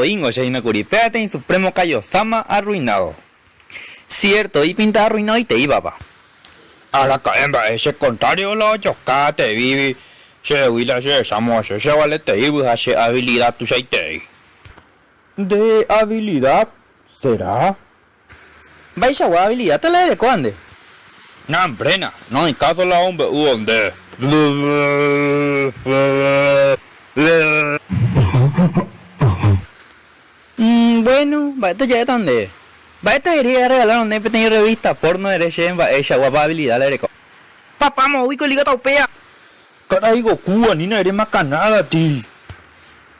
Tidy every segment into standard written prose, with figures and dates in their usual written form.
Ingo Shainakuri, pégate en Supremo Kaiosama arruinado. Cierto, y pinta arruinado y te iba, pa. A la caemba, ese contrario lo choca, te vive. Se huila, se samo, se vale, te iba, se habilidad tu saite. ¿De habilidad? ¿Será? Vais a habilidad, te la de cuande. No, brena, no en caso la hombre donde. Bueno, va esto ya es donde. Va esta herida regalaron de pequeña revista porno de Rechen, va ella guapa habilidad la de papá, me ubico liga taupea. Caray, Goku, ni no eres más canada, ti.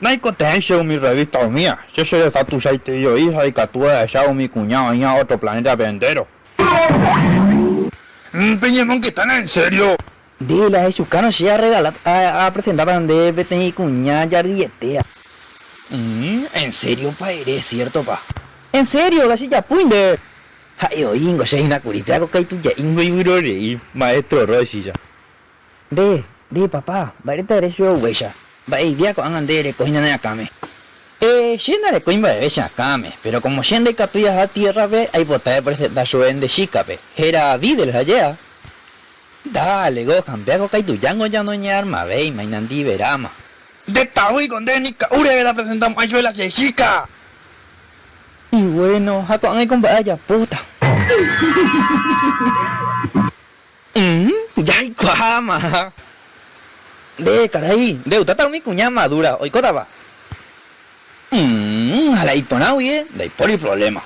No hay contención mi revista mía. Yo soy de tu saite yo, hija, y catúa de allá mi cuñado, ahí a otro planeta vendero. Peñamón, que están en serio. Dile a Chucano si a regalar a presentar a donde pequeña cuñada ya rilletea. En serio, pa, eres cierto, pa. En serio, la silla puinde. Ay, ingo, se ina curipiaco que tú ya Ingo y Urore, maestro Roshi ya. De papá, va a estar eso, huella. Va a ir día con andere, cojina de acame. Yenda de coimba de bella acame, pero como yenda y capillas a tierra, ve, hay botada de presentar su de chicape. Era videl allá. Dale, Gohan, veaco que tu yango ya no ñarma, ve, mainandi verama. De Taui con Denica, Ure la presentamos a la chica. Y bueno, a con el vaya puta. Ya hay cuama. De caray, de utata mi cuñada madura, hoy cotaba. A la hipona, oye, de por el problema.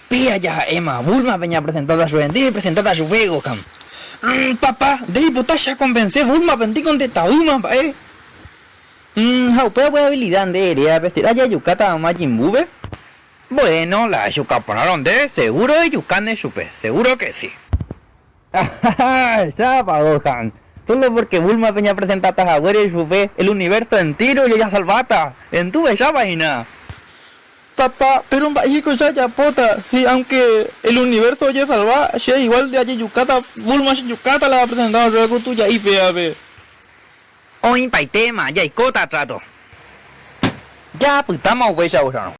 Pía ya, Emma, Bulma venía presentada a su vendida y presentada a su juego, cam. Papá, de puta convencer Bulma, vendí con de Tauma, Jaupea buena habilidad de heredar vestir allá Yucata a Majin Buu. Bueno, la yuca ponaron de seguro de Yucane supe, seguro que sí. Ya pa Gohan, solo porque Bulma venía a presentar a Jaguar y supe el universo entero y ella salvata, en tu bella vaina. Papá, pero un vallico ya pota, sí, aunque el universo ya salva, ya igual de allí Yucata, Bulma Yucata la ha presentado luego tuya y ve. Oin paitema, ya y cota trato. Ya, pues estamos, güey,